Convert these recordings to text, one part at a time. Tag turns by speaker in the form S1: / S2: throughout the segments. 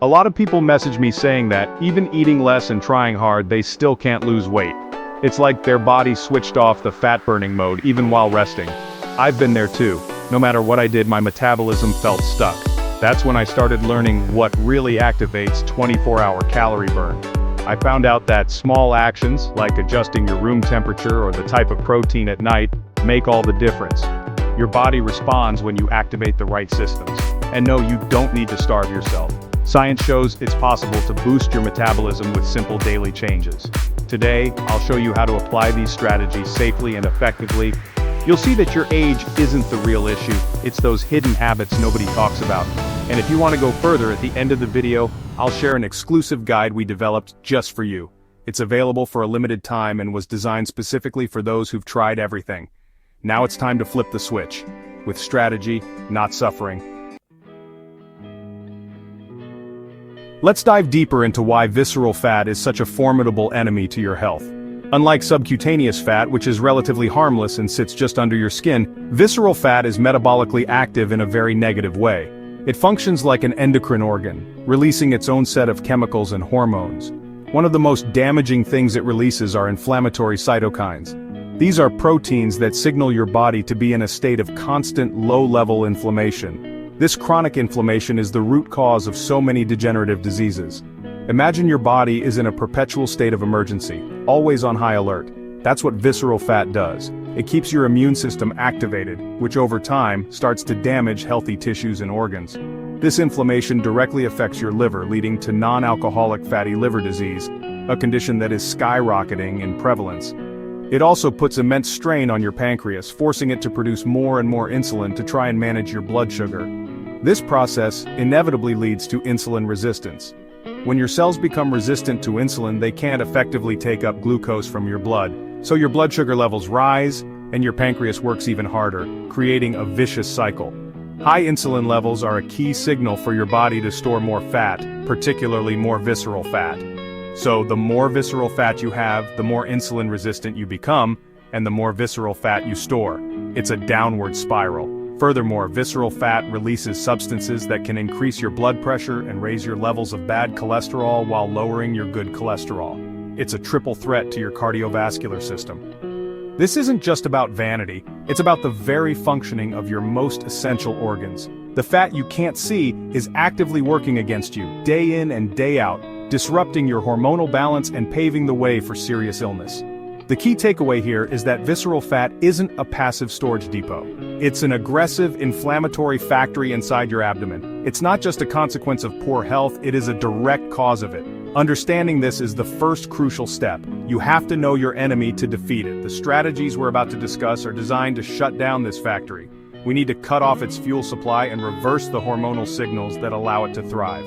S1: A lot of people message me saying that, even eating less and trying hard, they still can't lose weight. It's like their body switched off the fat-burning mode even while resting. I've been there too. No matter what I did, my metabolism felt stuck. That's when I started learning what really activates 24-hour calorie burn. I found out that small actions, like adjusting your room temperature or the type of protein at night, make all the difference. Your body responds when you activate the right systems. And no, you don't need to starve yourself. Science shows it's possible to boost your metabolism with simple daily changes. Today, I'll show you how to apply these strategies safely and effectively. You'll see that your age isn't the real issue, it's those hidden habits nobody talks about. And if you want to go further, at the end of the video, I'll share an exclusive guide we developed just for you. It's available for a limited time and was designed specifically for those who've tried everything. Now it's time to flip the switch. With strategy, not suffering. Let's dive deeper into why visceral fat is such a formidable enemy to your health. Unlike subcutaneous fat, which is relatively harmless and sits just under your skin, visceral fat is metabolically active in a very negative way. It functions like an endocrine organ, releasing its own set of chemicals and hormones. One of the most damaging things it releases are inflammatory cytokines. These are proteins that signal your body to be in a state of constant low-level inflammation. This chronic inflammation is the root cause of so many degenerative diseases. Imagine your body is in a perpetual state of emergency, always on high alert. That's what visceral fat does. It keeps your immune system activated, which over time starts to damage healthy tissues and organs. This inflammation directly affects your liver, leading to non-alcoholic fatty liver disease, a condition that is skyrocketing in prevalence. It also puts immense strain on your pancreas, forcing it to produce more and more insulin to try and manage your blood sugar. This process inevitably leads to insulin resistance. When your cells become resistant to insulin, they can't effectively take up glucose from your blood, so your blood sugar levels rise, and your pancreas works even harder, creating a vicious cycle. High insulin levels are a key signal for your body to store more fat, particularly more visceral fat. So the more visceral fat you have, the more insulin resistant you become, and the more visceral fat you store. It's a downward spiral. Furthermore, visceral fat releases substances that can increase your blood pressure and raise your levels of bad cholesterol while lowering your good cholesterol. It's a triple threat to your cardiovascular system. This isn't just about vanity, it's about the very functioning of your most essential organs. The fat you can't see is actively working against you, day in and day out, disrupting your hormonal balance and paving the way for serious illness. The key takeaway here is that visceral fat isn't a passive storage depot. It's an aggressive, inflammatory factory inside your abdomen. It's not just a consequence of poor health, it is a direct cause of it. Understanding this is the first crucial step. You have to know your enemy to defeat it. The strategies we're about to discuss are designed to shut down this factory. We need to cut off its fuel supply and reverse the hormonal signals that allow it to thrive.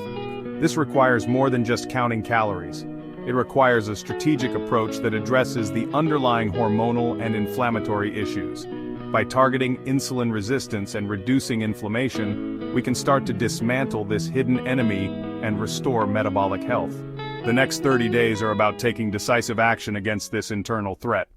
S1: This requires more than just counting calories. It requires a strategic approach that addresses the underlying hormonal and inflammatory issues. By targeting insulin resistance and reducing inflammation, we can start to dismantle this hidden enemy and restore metabolic health. The next 30 days are about taking decisive action against this internal threat.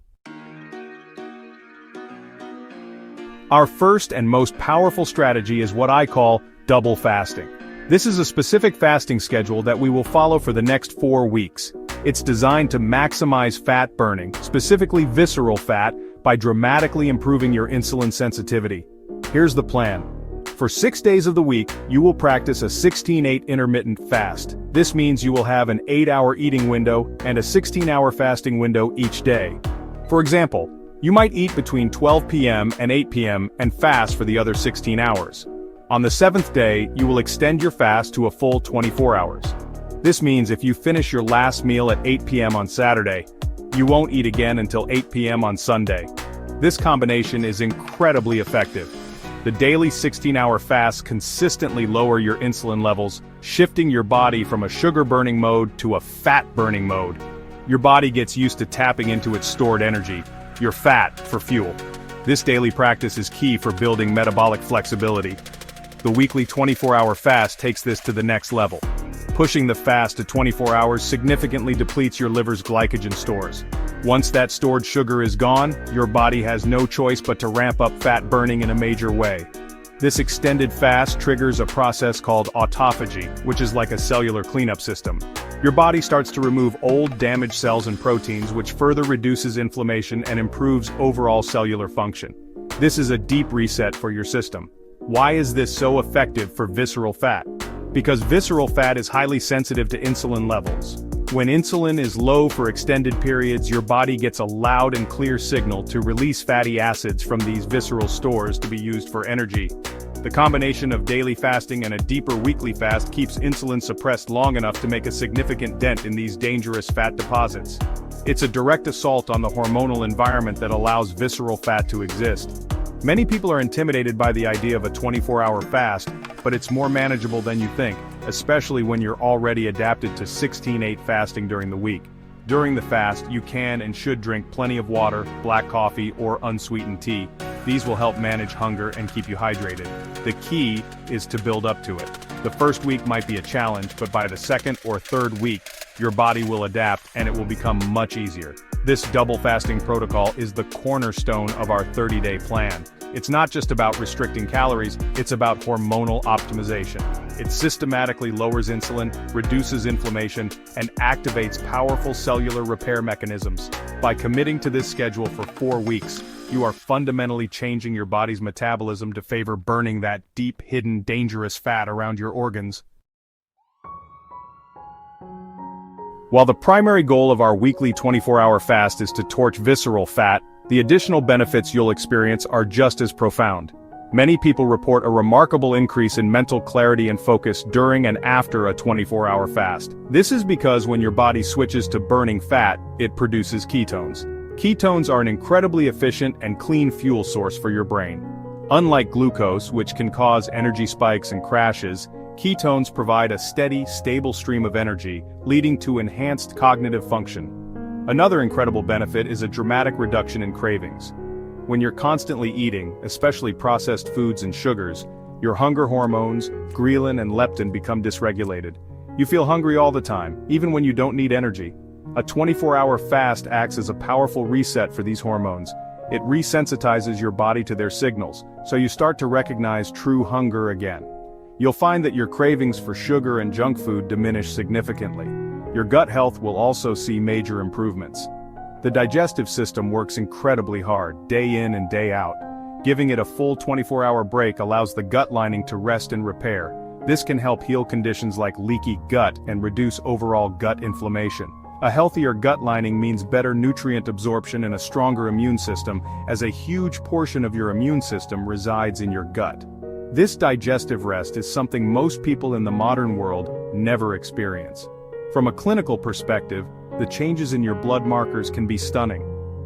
S1: Our first and most powerful strategy is what I call double fasting. This is a specific fasting schedule that we will follow for the next 4 weeks. It's designed to maximize fat burning, specifically visceral fat, by dramatically improving your insulin sensitivity. Here's the plan. For 6 days of the week, you will practice a 16-8 intermittent fast. This means you will have an 8-hour eating window and a 16-hour fasting window each day. For example, you might eat between 12 p.m. and 8 p.m. and fast for the other 16 hours. On the 7th day, you will extend your fast to a full 24 hours. This means if you finish your last meal at 8 p.m. on Saturday, you won't eat again until 8 p.m. on Sunday. This combination is incredibly effective. The daily 16-hour fasts consistently lower your insulin levels, shifting your body from a sugar-burning mode to a fat-burning mode. Your body gets used to tapping into its stored energy, your fat, for fuel. This daily practice is key for building metabolic flexibility. The weekly 24-hour fast takes this to the next level. Pushing the fast to 24 hours significantly depletes your liver's glycogen stores. Once that stored sugar is gone, your body has no choice but to ramp up fat burning in a major way. This extended fast triggers a process called autophagy, which is like a cellular cleanup system. Your body starts to remove old, damaged cells and proteins, which further reduces inflammation and improves overall cellular function. This is a deep reset for your system. Why is this so effective for visceral fat? Because visceral fat is highly sensitive to insulin levels. When insulin is low for extended periods, your body gets a loud and clear signal to release fatty acids from these visceral stores to be used for energy. The combination of daily fasting and a deeper weekly fast keeps insulin suppressed long enough to make a significant dent in these dangerous fat deposits. It's a direct assault on the hormonal environment that allows visceral fat to exist. Many people are intimidated by the idea of a 24-hour fast, but it's more manageable than you think, especially when you're already adapted to 16/8 fasting during the week. During the fast, you can and should drink plenty of water, black coffee, or unsweetened tea. These will help manage hunger and keep you hydrated. The key is to build up to it. The first week might be a challenge, but by the second or third week, your body will adapt and it will become much easier. This double fasting protocol is the cornerstone of our 30-day plan. It's not just about restricting calories, it's about hormonal optimization. It systematically lowers insulin, reduces inflammation, and activates powerful cellular repair mechanisms. By committing to this schedule for 4 weeks, you are fundamentally changing your body's metabolism to favor burning that deep, hidden, dangerous fat around your organs. While the primary goal of our weekly 24-hour fast is to torch visceral fat, the additional benefits you'll experience are just as profound. Many people report a remarkable increase in mental clarity and focus during and after a 24-hour fast. This is because when your body switches to burning fat, it produces ketones. Ketones are an incredibly efficient and clean fuel source for your brain. Unlike glucose, which can cause energy spikes and crashes, ketones provide a steady, stable stream of energy, leading to enhanced cognitive function. Another incredible benefit is a dramatic reduction in cravings. When you're constantly eating, especially processed foods and sugars, your hunger hormones, ghrelin and leptin become dysregulated. You feel hungry all the time, even when you don't need energy. A 24-hour fast acts as a powerful reset for these hormones. It resensitizes your body to their signals, so you start to recognize true hunger again. You'll find that your cravings for sugar and junk food diminish significantly. Your gut health will also see major improvements. The digestive system works incredibly hard, day in and day out. Giving it a full 24-hour break allows the gut lining to rest and repair. This can help heal conditions like leaky gut and reduce overall gut inflammation. A healthier gut lining means better nutrient absorption and a stronger immune system, as a huge portion of your immune system resides in your gut. This digestive rest is something most people in the modern world never experience. From a clinical perspective, the changes in your blood markers can be stunning.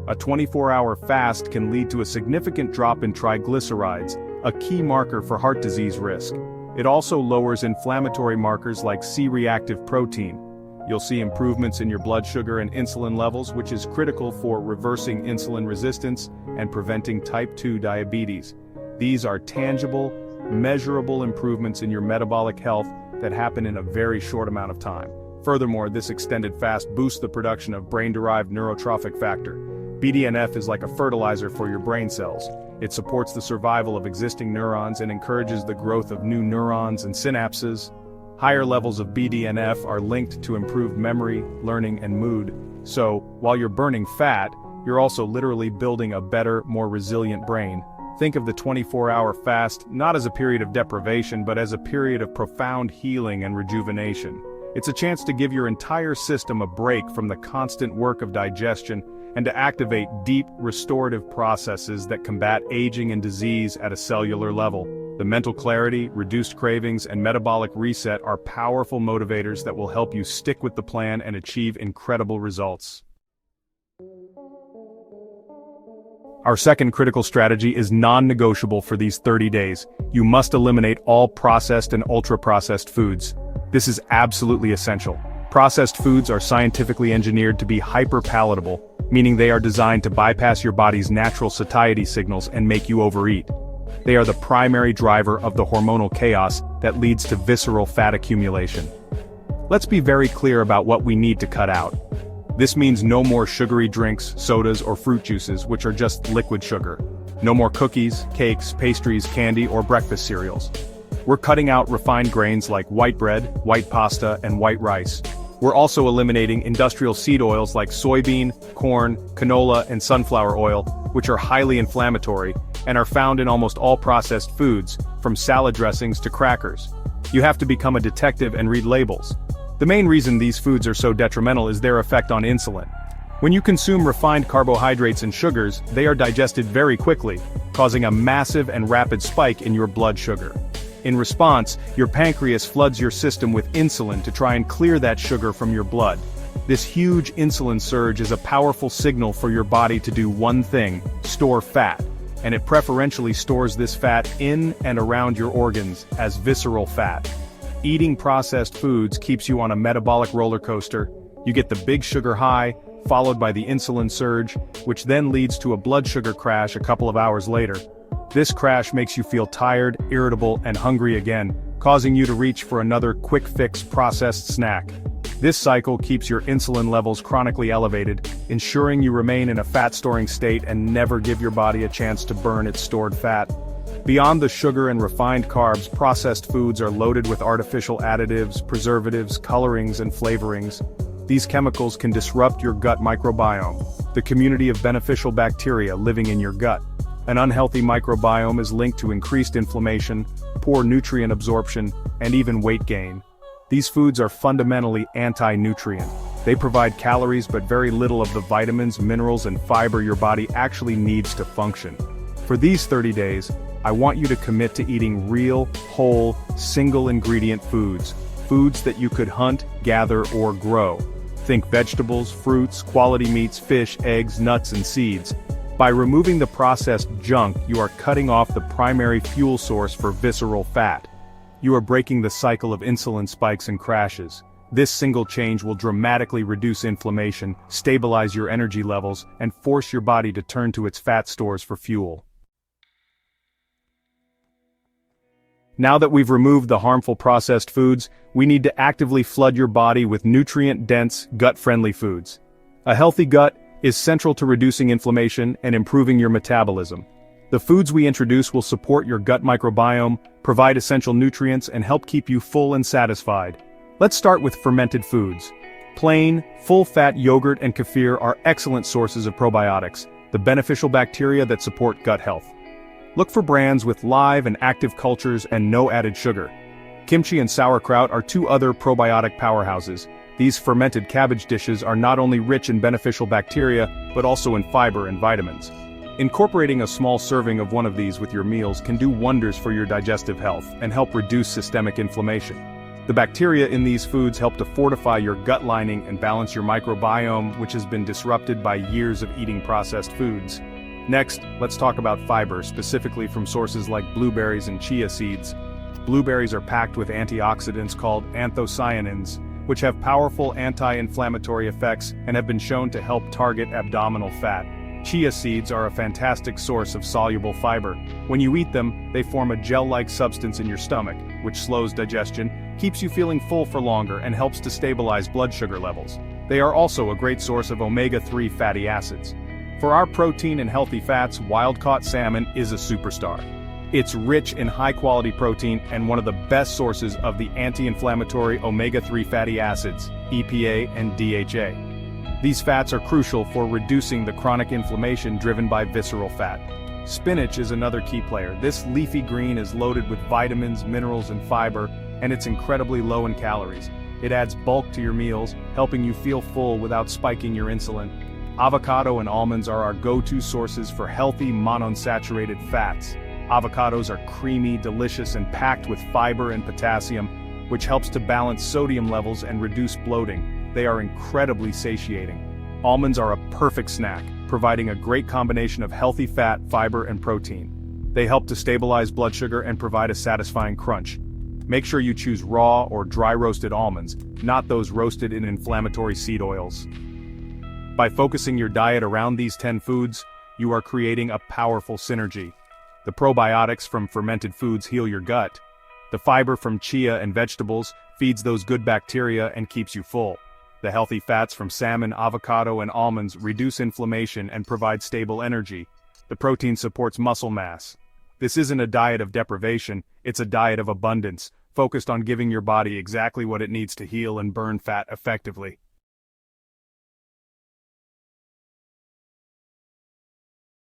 S1: A 24-hour fast can lead to a significant drop in triglycerides, a key marker for heart disease risk. It also lowers inflammatory markers like C-reactive protein. You'll see improvements in your blood sugar and insulin levels, which is critical for reversing insulin resistance and preventing type 2 diabetes. These are tangible, measurable improvements in your metabolic health that happen in a very short amount of time. Furthermore, this extended fast boosts the production of brain-derived neurotrophic factor. BDNF is like a fertilizer for your brain cells. It supports the survival of existing neurons and encourages the growth of new neurons and synapses. Higher levels of BDNF are linked to improved memory, learning, and mood. So, while you're burning fat, you're also literally building a better, more resilient brain. Think of the 24-hour fast not as a period of deprivation, but as a period of profound healing and rejuvenation. It's a chance to give your entire system a break from the constant work of digestion and to activate deep, restorative processes that combat aging and disease at a cellular level. The mental clarity, reduced cravings, and metabolic reset are powerful motivators that will help you stick with the plan and achieve incredible results. Our second critical strategy is non-negotiable for these 30 days. You must eliminate all processed and ultra-processed foods. This is absolutely essential. Processed foods are scientifically engineered to be hyper-palatable, meaning they are designed to bypass your body's natural satiety signals and make you overeat. They are the primary driver of the hormonal chaos that leads to visceral fat accumulation. Let's be very clear about what we need to cut out. This means no more sugary drinks, sodas, or fruit juices, which are just liquid sugar. No more cookies, cakes, pastries, candy, or breakfast cereals. We're cutting out refined grains like white bread, white pasta, and white rice. We're also eliminating industrial seed oils like soybean, corn, canola, and sunflower oil, which are highly inflammatory, and are found in almost all processed foods, from salad dressings to crackers. You have to become a detective and read labels. The main reason these foods are so detrimental is their effect on insulin. When you consume refined carbohydrates and sugars, they are digested very quickly, causing a massive and rapid spike in your blood sugar. In response, your pancreas floods your system with insulin to try and clear that sugar from your blood. This huge insulin surge is a powerful signal for your body to do one thing: store fat. And it preferentially stores this fat in and around your organs as visceral fat. Eating processed foods keeps you on a metabolic roller coaster. You get the big sugar high, followed by the insulin surge, which then leads to a blood sugar crash a couple of hours later. This crash makes you feel tired, irritable, and hungry again, causing you to reach for another quick-fix processed snack. This cycle keeps your insulin levels chronically elevated, ensuring you remain in a fat-storing state and never give your body a chance to burn its stored fat. Beyond the sugar and refined carbs, processed foods are loaded with artificial additives, preservatives, colorings, and flavorings. These chemicals can disrupt your gut microbiome, the community of beneficial bacteria living in your gut. An unhealthy microbiome is linked to increased inflammation, poor nutrient absorption, and even weight gain. These foods are fundamentally anti-nutrient. They provide calories but very little of the vitamins, minerals, and fiber your body actually needs to function. For these 30 days, I want you to commit to eating real, whole, single-ingredient foods. Foods that you could hunt, gather, or grow. Think vegetables, fruits, quality meats, fish, eggs, nuts, and seeds. By removing the processed junk, you are cutting off the primary fuel source for visceral fat. You are breaking the cycle of insulin spikes and crashes. This single change will dramatically reduce inflammation, stabilize your energy levels, and force your body to turn to its fat stores for fuel. Now that we've removed the harmful processed foods, we need to actively flood your body with nutrient-dense, gut-friendly foods. A healthy gut is central to reducing inflammation and improving your metabolism. The foods we introduce will support your gut microbiome, provide essential nutrients, and help keep you full and satisfied. Let's start with fermented foods. Plain, full-fat yogurt and kefir are excellent sources of probiotics, the beneficial bacteria that support gut health. Look for brands with live and active cultures and no added sugar. Kimchi and sauerkraut are two other probiotic powerhouses. These fermented cabbage dishes are not only rich in beneficial bacteria, but also in fiber and vitamins. Incorporating a small serving of one of these with your meals can do wonders for your digestive health and help reduce systemic inflammation. The bacteria in these foods help to fortify your gut lining and balance your microbiome, which has been disrupted by years of eating processed foods. Next, let's talk about fiber, specifically from sources like blueberries and chia seeds. Blueberries are packed with antioxidants called anthocyanins, which have powerful anti-inflammatory effects and have been shown to help target abdominal fat. Chia seeds are a fantastic source of soluble fiber. When you eat them, they form a gel-like substance in your stomach, which slows digestion, keeps you feeling full for longer, and helps to stabilize blood sugar levels. They are also a great source of omega-3 fatty acids. For our protein and healthy fats, wild-caught salmon is a superstar. It's rich in high-quality protein and one of the best sources of the anti-inflammatory omega-3 fatty acids, EPA and DHA. These fats are crucial for reducing the chronic inflammation driven by visceral fat. Spinach is another key player. This leafy green is loaded with vitamins, minerals, and fiber, and it's incredibly low in calories. It adds bulk to your meals, helping you feel full without spiking your insulin. Avocado and almonds are our go-to sources for healthy monounsaturated fats. Avocados are creamy, delicious, and packed with fiber and potassium, which helps to balance sodium levels and reduce bloating. They are incredibly satiating. Almonds are a perfect snack, providing a great combination of healthy fat, fiber, and protein. They help to stabilize blood sugar and provide a satisfying crunch. Make sure you choose raw or dry roasted almonds, not those roasted in inflammatory seed oils. By focusing your diet around these 10 foods, you are creating a powerful synergy. The probiotics from fermented foods heal your gut. The fiber from chia and vegetables feeds those good bacteria and keeps you full. The healthy fats from salmon, avocado, and almonds reduce inflammation and provide stable energy. The The protein supports muscle mass. This isn't a diet of deprivation, it's a diet of abundance, focused on giving your body exactly what it needs to heal and burn fat effectively.